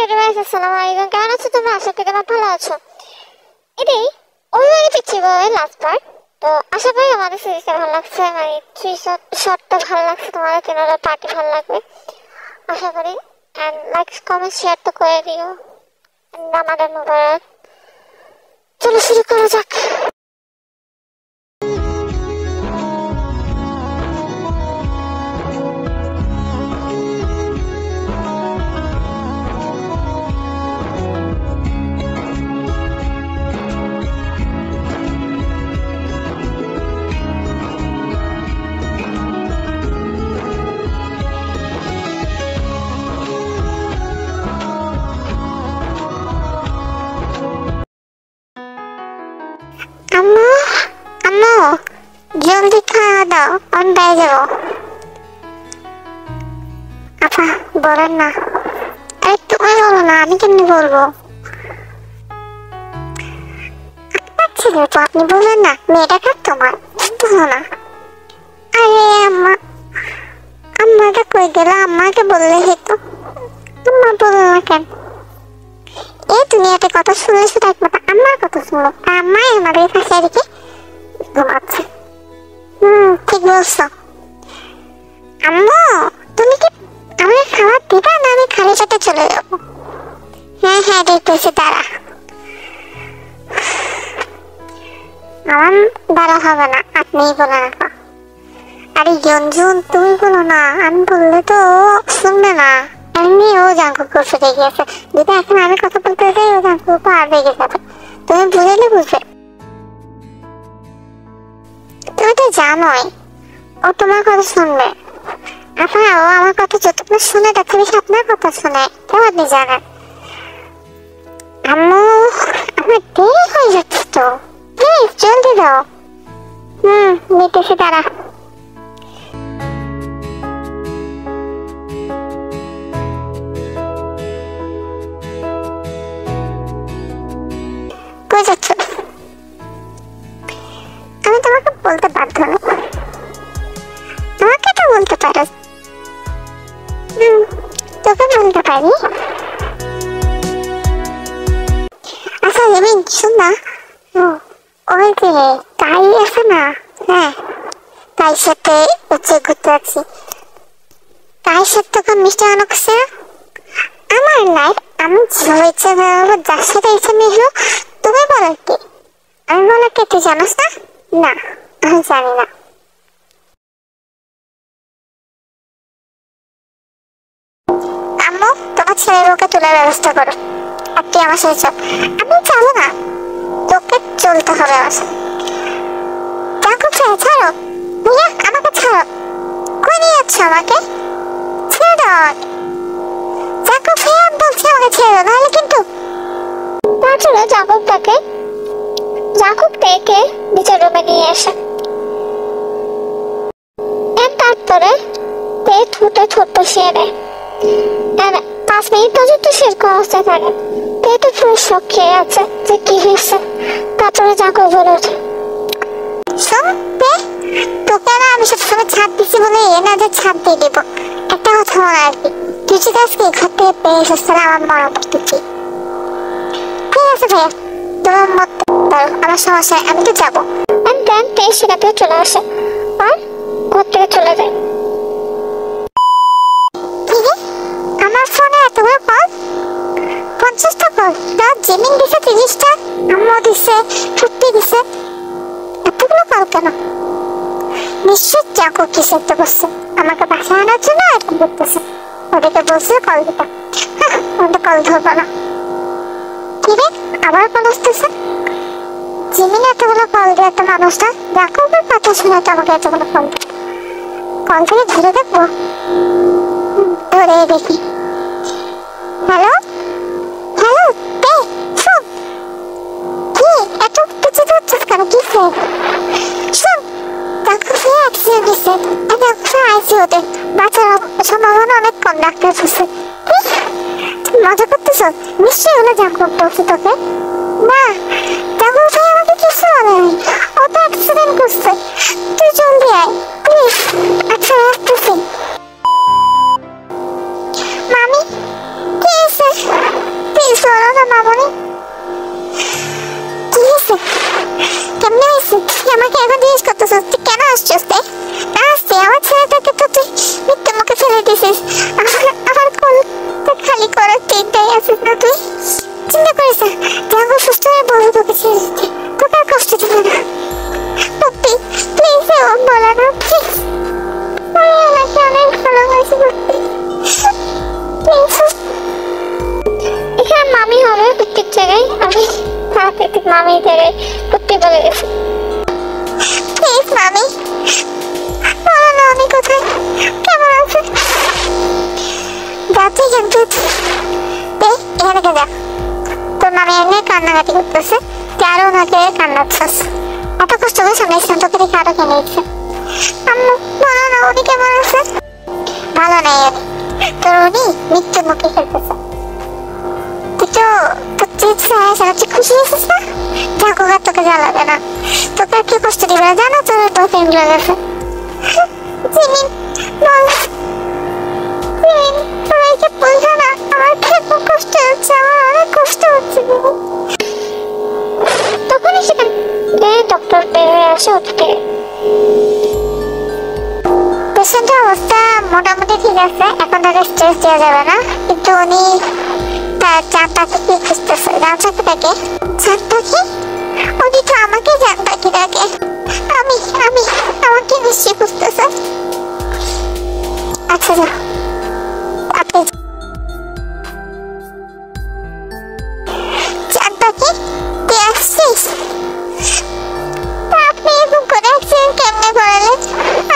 YouTubers আসসালামু আলাইকুম, কেমন আছো তোমরা? আশা করি তোমরা ভালো আছো। এটাই অভিমানী পিচ্ছি বউয়ের লাস্ট পার্ট। তো আশা করি আমাদের সিরিজটা ভালো লাগছে, মানে থ্রি শর্টটা ভালো লাগছে, তোমাদের তিনটা পার্টি ভালো লাগবে আশা করি। অ্যান্ড লাইক কমেন্ট শেয়ার তো করে দিও। আমাদের মোবাইল চলো শুরু করা যাক। আম্মু আম্মু জলদি খাওয়া দাও, আমি বাইরে যাবো। আপা বলেন না। আরে তুমি বলো না, আমি কেমনি বলবো? আপনার ছেলে তো, আপনি বলেন না। মেয়েটা কার তোমার? বলো না। আরে আম্মা, আম্মাটা কই গেল? আম্মাকে বললে হতো। আম্মা বললো না কেন? এই দুনিয়াতে কথা শুনলে শুধু একমাত্র আম্মার কথা শুনলো, আম্মাই আমাদের কাছে রেখে ঘুমাচ্ছে। ঠিক বলছো। আম্মু তুমি কি আমাকে খাবার দিবা না আমি খালি পেটে চলে যাবো? হ্যাঁ হ্যাঁ দেখতেছি, তারা আমার দ্বারা হবে না, আপনিই বলে রাখো। আরে জঞ্জুন তুমি বলো না, আমি বললে তো শুনবে না। এমনি ও জাঙ্কুকে ফিরে গিয়েছে, যদি এখন আমি কথা বলতে যাই ও জাঙ্কুকে আর রেগে যাবে। তুমি বুঝলে বুঝবে, তুমি তো জানোই ও তোমার কথা শুনবে। আপনার ও আমার কথা যতক্ষণ শুনে তার থেকে বেশি আপনার কথা শুনে, কেউ আপনি জানেন। আম্মু আমার দেরি হয়ে যাচ্ছে তো, প্লিজ জলদি দাও। নিতেছি তারা। আমি তোমাকে বলতে বাধ্য নই, আমাকে তো বলতে পারো। তোকে বলতে পারি। আচ্ছা জমিন শুন না, ওই যে তাই আছে না, হ্যাঁ তাই সাথে উচ্চে ঘুরতে যাচ্ছি। তাই সাথে তোকে মিষ্টি আনো করছে আমার লাইফ। আমি যেভাবে ইচ্ছা হলো, যার সাথে ইচ্ছা নিয়ে হলো। তুমি বলো কি? আমি বলো কি তুই জানোস না? না আমি জানি না। আম্মু তোমার ছেলের ওকে তোলার ব্যবস্থা করো, আর তুই আমার সাথে চল। আমি যাবো না, তোকে চলতে হবে আমার সাথে। দেখো ছাড়ো মিয়া, আমাকে ছাড়ো। কই নিয়ে যাচ্ছ আমাকে? ছেড়ে দাও। দেখো ফের বলছি আমাকে ছেড়ে দাও, নাহলে কিন্তু। তারপরে জাকুব ডেকে নিচের রুমে নিয়ে আসে। তারপরে ঠোঁটে ঠোঁট বসিয়ে দেয়। 5 মিনিট পর্যন্ত সেরকম অবস্থায় থাকে। তো পুরো শক খেয়ে আছে যে কি হয়েছে। তারপরে জাকুব বলে ওঠে, শোন তোকে না আমি সবসময় ছাড় দিচ্ছি বলে এ না যে ছাড় দিয়ে দেবো। একটা কথা মনে রাখবি, তুই যদি আজকে ঘর থেকে পেয়ে এসেছ তাহলে আমার মরণ করতেছি। ঠিক আছে ভাইয়া, তোমার মত আমার সমস্যা, আমি তো যাবো। সেটাতে চলে আসে আর ঘর থেকে চলে যায়। আমার ফোনে এতগুলো কল, 50টা কল। তার জিমিন দিছে 30টা, আম্মু দিছে 50 দিছে। এতগুলো কল কেন? নিশ্চয় জাকুব কিছু একটা করছে, আমাকে বাসায় আনার জন্য এরকম করতেছে। ওদেরকে বলছে কল দিতে, ওদের কল ধরবো না। কি রে আবার কল আসতেছে? জিমিন এতগুলো কল দিয়ে একটা মানুষটা জাকুবের কথা শুনে তো আমাকে এতগুলো কল দেয়। কল থেকে ধরে দেখবো, ধরে দেখি। হ্যালো হ্যালো শোন, কি এত কিছু হচ্ছে কেন? কি শোন, ডাক্তার অ্যাক্সিডেন্ট হয়েছে, আইসিইউতে। বাঁচার সম্ভাবনা অনেক কম, ডাক্তার বলছে। মজা করতেছ? নিশ্চয়ই হলো জাকুব বলছে তোকে। না জাকুব ভাই আমাকে কিছু বলে নাই, ও তো অ্যাক্সিডেন্ট করছে। তুই জলদি আয় প্লিজ। আচ্ছা আসতেছি। মামি কি হয়েছে? মামনি কি হয়েছে? কেমনে হয়েছে? তুই আমাকে এখন জিজ্ঞেস করতেছিস তুই কেন আসছিস? আসছি আমার ছেলেটাকে তো তুই মৃত্যু মুখে ফেলে দিছিস। আমার কোল খালি করার চিন্তাই আছিস না তুই? চিন্তা করিস না, যখন সুস্থ হয়ে বলবো তোকে ছেড়ে দিতে, তোকে আর কষ্ট দিবে না। সত্যি প্লিজ এমন বলো না প্লিজ। আমি আমাকে অনেক ভালোবাসি সত্যি প্লিজ। এখানে মামি হবে প্রত্যেক জায়গায়, আমি মামি জায়গায় প্রত্যেক বলে গেছি। প্লিজ মামি বলো না উনি কোথায়, কেমন আছে? যাচ্ছি কিন্তু এখানে যা, তোর মামি এমনি কান্নাকাটি করতেছে, তুই আরো ওনাকে কান্নাচ্ছিস। এত কষ্ট করে সামনে এসেছেন, তোকে দেখে আরো কেনে দিচ্ছে। আম্মু বলো না উনি কেমন আছে? ভালো নাই উনি, তোর উনি মৃত্যুর মুখে ফেলতেছে। তুই তো তুই খুশি হয়েছিস না? ঠাকুর আর তোকে জ্বালাবে না, তোকে আর কি কষ্ট দিবে না, জানো তোর বয়ফ্রেন্ড গুলো গেছে। জিমিন বল, জিমিন সবাইকে বলছো না আমার খুব কষ্ট হচ্ছে, আমার অনেক কষ্ট হচ্ছে। তখনই সেখানে ডক্টর বের হয়ে আসে উঠতে। পেশেন্টের অবস্থা মোটামুটি ঠিক আছে, এখন তাকে স্ট্রেস দেওয়া যাবে না, কিন্তু উনি তার চাঁদ পাখিকে খুঁজতেছে। জান পাখিটাকে? চাঁদ পাখি? উনি তো আমাকে চাঁদ পাখি ডাকে। আমি আমি আমাকে নিশ্চয়ই খুঁজতেছে। আচ্ছা যা, আপনি চাঁদ পাখি তুই আসছিস? আপনি এরকম করে অ্যাক্সিডেন্ট কেমনে করালেন?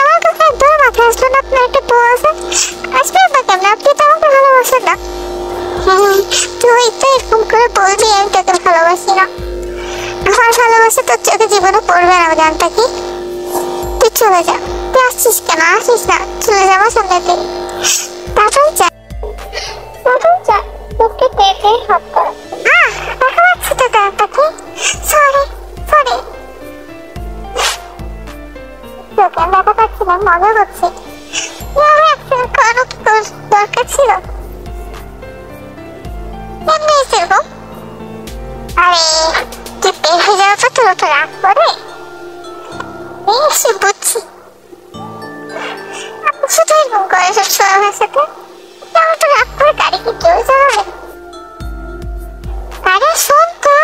আমার কথা একদম মাথায় আসলো না। আপনার একটা বউ আছে, আসবে না কেমনে? আপনি তো আমাকে ভালোবাসেন না। তুই তো এরকম করে বলবি আমি তোকে ভালোবাসি না। আমার ভালোবাসা তোর চোখে জীবনে পড়বে না জানতা কি? তুই চলে যা, তুই আসছিস কেন? আসিস না, চলে যাবো সামনে তুই। তারপর যা, যা তোকে দেখে হাত কর। দেখা পাচ্ছি তো জানতা কি? সরি সরি, তোকে আমি দেখা পাচ্ছি না, মজা করছি। অ্যাক্সিডেন্ট করানো কি দরকার ছিল? এমনি এরকম আরে তুই বের হয়ে যাওয়ার পর তোর তো রাগ করে এসে বুঝছি। শুধু এরকম করে সবসময় আমার সাথে, আমার তো রাগ করে গাড়ি কি কেউ চালাবে? আরে শোন তো,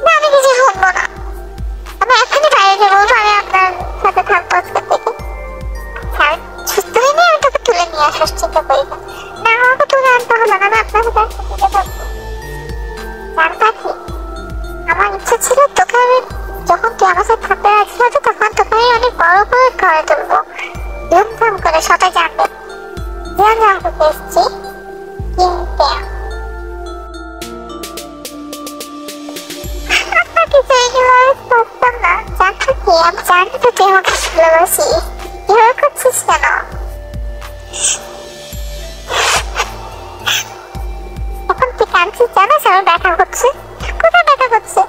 না আমি কিছু শুনবো না, আমি এখনই বাইরে যাবো, আমি আপনার সাথে থাকবো আজকে থেকে। সুস্থ হয়নি আমি তোকে তুলে নিয়ে আসার চিন্তা করি না, না আমাকে তুলে আনতে হবে না, আমি আপনার সাথে একসাথে থাকবো। জান পাখি আমার ইচ্ছা ছিল তোকে আমি যখন তুই আমার সাথে থাকতে রাখছিল তখন তোকে আমি অনেক বড় করে ঘরে তুলবো, ধুমধাম করে সবাই জানবে যে আমি আমাকে এসেছি। কিন্তু আপনাকে সেইগুলো আমি করতাম না। জান পাখি আমি জানি তো তুই আমাকে ভালোবাসিস, এভাবে করছিস কেন? এখন তুই কাঁদছিস জানিস আমার ব্যথা করছে। কোথায় ব্যথা করছে?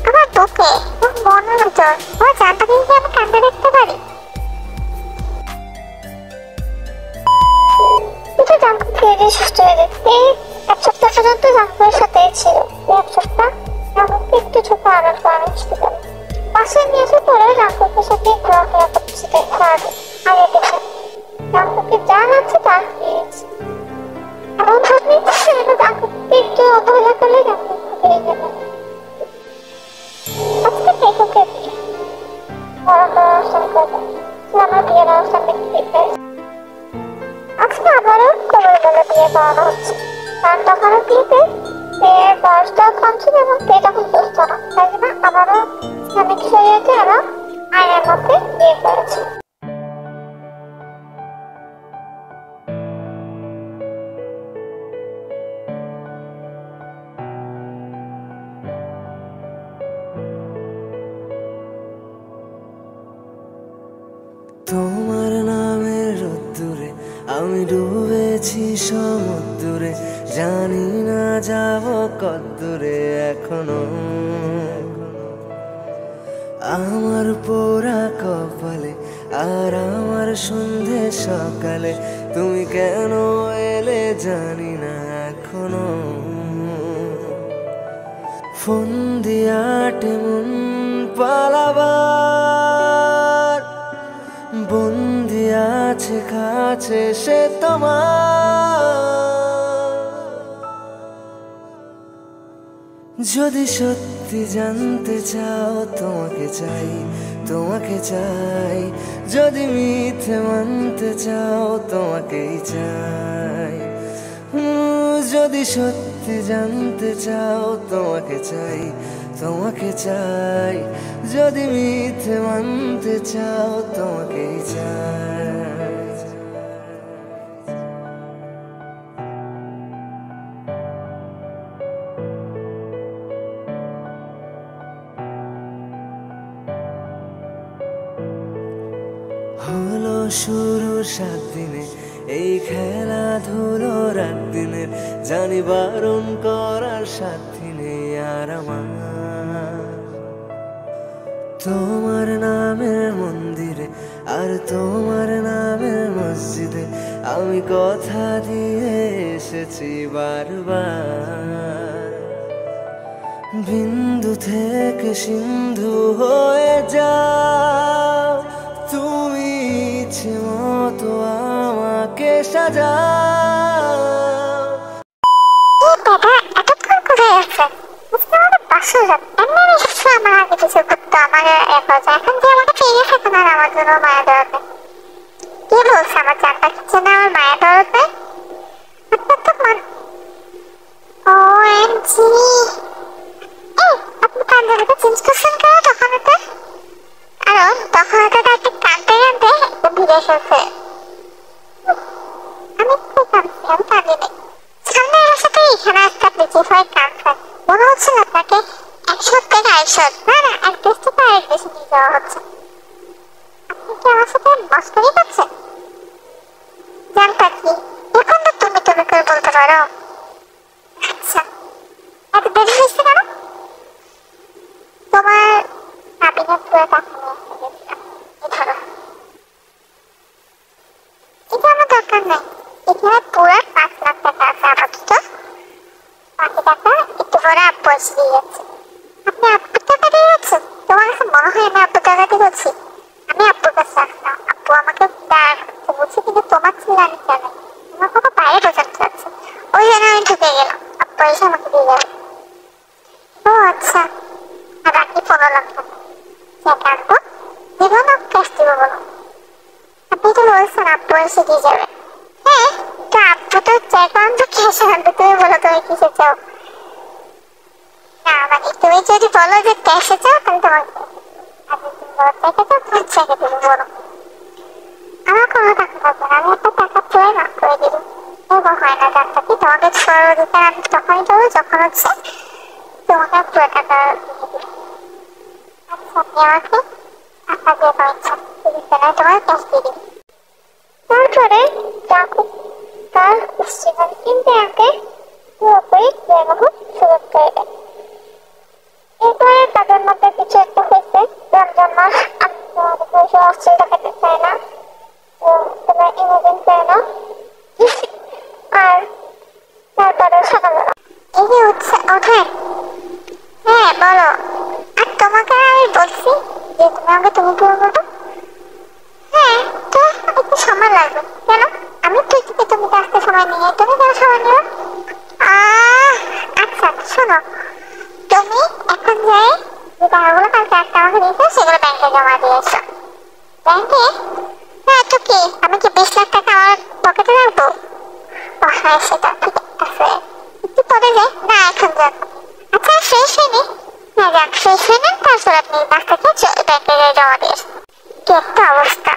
আমার বুকে, আমার মনের ভিতর। আমার জান পাখিকে কি আমি কান্দে দেখতে পারি? কিন্তু জান পাখি সুস্থ হয়ে যেতে 1 সপ্তাহ পর্যন্ত জান পাখির সাথে ছিল। 1 সপ্তাহ আমাকে একটু ছোট আনার পর হসপিটাল বাসায় নিয়ে এসে পরে জান পাখির সাথে ঘোরাফেরা করছে দেখার আগে দেখে জান পাখি যা আছে তার ফিরেছে। এমন ভাবনি জান পাখিকে একটু অবহেলা করলে জান পাখি ফিরে যাবে। আজকে থেকে বড় বড় অনুষ্ঠান করবো, আমার বিয়ের অনুষ্ঠান দেখতে। আজকে আবারও কোমর বেলা বিয়ে করানো হচ্ছে, কারণ তখনও বিয়েতে মেয়ের বয়সটা কম ছিল এবং বিয়ে তখন বুঝতো না, তাই জন্য আবারও ইসলামিক শরীয়তে ওরা আইনের মধ্যে বিয়ে করেছে। তোমার নামের রোদ্দুরে আমি ডুবেছি সমুদ্রে, জানি না যাব কদ্দূরে এখনো। আমার পোড়া কপালে আর আমার সন্ধে সকালে তুমি কেন এলে জানি না এখনো। ফোন দিয়াটে মন পালাবার বন্দি আছে কাছে সে তোমার। যদি সত্যি জানতে চাও তোমাকে চাই, তোমাকে চাই। যদি মিথ্যে মানতে চাও তোমাকেই চাই। যদি সত্যি জানতে চাও তোমাকে চাই, তোমাকে চাই। যদি মিথ্যে মানতে চাও তোমাকেই চাই। হলো শুরু 7 দিনে এই খেলাধুলো রাত দিনের, জানি বারণ করার সাথী নেই আর আমার। তোমার নামের মন্দিরে আর তোমার নামের মসজিদে আমি কথা দিয়ে এসেছি বারবার। বিন্দু থেকে সিন্ধু হয়ে যাও তুমি, ইচ্ছে মতো আমাকে সাজাও। বাবা এতক্ষণ কোথায় আছে? বাসর এমনি এসেছো আমার আগে কিছু করতো, আমার এখন যে আমাকে পেয়ে গেছে না আমার জন্য মায়া দরদ নেই। কে বলছে আমার জানটা কিচ্ছে না আমার মায়া দরদ নেই? OMG, আপনি পাঞ্জাবিটা চেঞ্জ করছেন কেন তখন এতে? কারণ তখন এতে একটু কাঁদতে কাঁদতে ভিড়ে এসেছে। আমি খুব কাঁদছি, আমি কাঁদিনি। সামনে রাস্তাতে এখানে একটা বেঁচে হয় কাঁদছে, মনে হচ্ছে না আপনাকে 100 থেকে 100 না 1 দেশ থেকে আরেক দেশে নিয়ে যাওয়া হচ্ছে। আপনি কি আমার সাথে মস্করি করছেন? জানতা কি এখন তো তুমি তুমি করে বলতে পারো। আচ্ছা এত দেরি হয়েছে কেন? তোমার কাবিনেট পুরো টাকা নিয়ে এসে গেছিলাম, ধরো। এটা আমার দরকার নেই, এখানে পুরো 5 লাখ টাকা আছে আপাতত। বাকি টাকা একটু পরে আব্বু এসে দিয়ে যাচ্ছে। আপনি আব্বুর টাকা দিয়ে যাচ্ছেন? তোমার কাছে মনে হয় আমি আব্বুর টাকা দিয়ে যাচ্ছি? আমি আব্বুর কাছে আসলাম, আব্বু আমাকে বুঝছি, কিন্তু তোমার ছেলে আমি জানি তোমার বাবা বাইরে বোঝাতে যাচ্ছে, ওই জন্য আমি ঢুকে গেলাম। আব্বু এসে আমাকে দিয়ে যাবে। ও আচ্ছা, আর বাকি 15 লাখ টাকা চেক আনবো, দেবো না ক্যাশ দিব বলো? আপনি তো বলছেন আব্বু এসে দিয়ে যাবে। হ্যাঁ তো আব্বু তো চেক আনবো ক্যাশ আনবো, তুমি বলো তুমি কিসে চাও? না মানে তুমি যদি বলো যে ক্যাশে চাও তাহলে তোমাকে, আর যদি তুমি বলো চেকে চাও তাহলে চেকে দেবো বলো। আমার কোনো টাকা লাগবে না, আমি একটা টাকা পুরো মাফ করে দিব। এরকম হয় না জানতা কি? তোমাকে ছোড়ার অধিকার আমি তখনই দেবো যখন হচ্ছে তোমাকে পুরো টাকা দিয়ে দিব। আচ্ছা আপনি আমাকে টাকা দিয়ে কোনো ইচ্ছা তোমার ক্যাশ দিয়ে দিব। তারপরে জাকুব তার স্টিফেন কিনতে আনতে পুরোপুরি বেরোবো সুযোগ করে দেয়। এরপরে তাদের মধ্যে কিছু একটা হয়েছে। রমজান মাস, আমি তোমাদের পয়সা অস্ট্রেল দেখাতে চাই না, তোমরা ইমাজিন করে না। আর তারপরে সকালবেলা এই যে ওঠেন। হ্যাঁ বলো। আর তোমাকে আমি বলছি যে তুমি আমাকে তুমি পুরো বলো। হ্যাঁ তো একটু সময় লাগবে। কেন? আমি ঠিক থেকে তুমি আসতে সময় নিয়ে তুমি কেন সময় নেবে? আচ্ছা শোনো, তুমি এখন যাই যে টাকাগুলো কালকে একটা আমাকে দিয়েছো সেগুলো ব্যাংকে জমা দিয়েছো। ব্যাংকে? হ্যাঁ তো কি আমি কি 20 লাখ টাকা আমার পকেটে রাখবো? হ্যাঁ সেটা ঠিক আছে, একটু পরে যাই না এখন যান। আচ্ছা ফ্রেশ হয়নি? হ্যাঁ যান ফ্রেশ হয়ে নেন, তারপর আপনি নাস্তা খেয়ে ব্যাংকে জমা দিয়েছেন। কি একটা অবস্থা।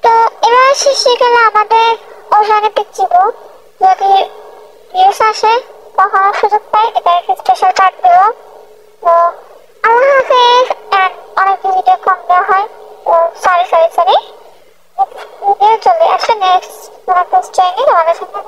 তো এবার শেষে গেলে আমাদের ওখানে পিচ্ছিব, যদি ভিউস আসে কখনো সুযোগ পাই এটা একটা স্পেশাল পার্ট দেব। তো আল্লাহ হাফেজ। অনেক ভিডিও কম দেওয়া হয়, তো সরি ভিডিও চলে আসে নেক্সট কোনো একটা চ্যানেল আমাদের সাথে।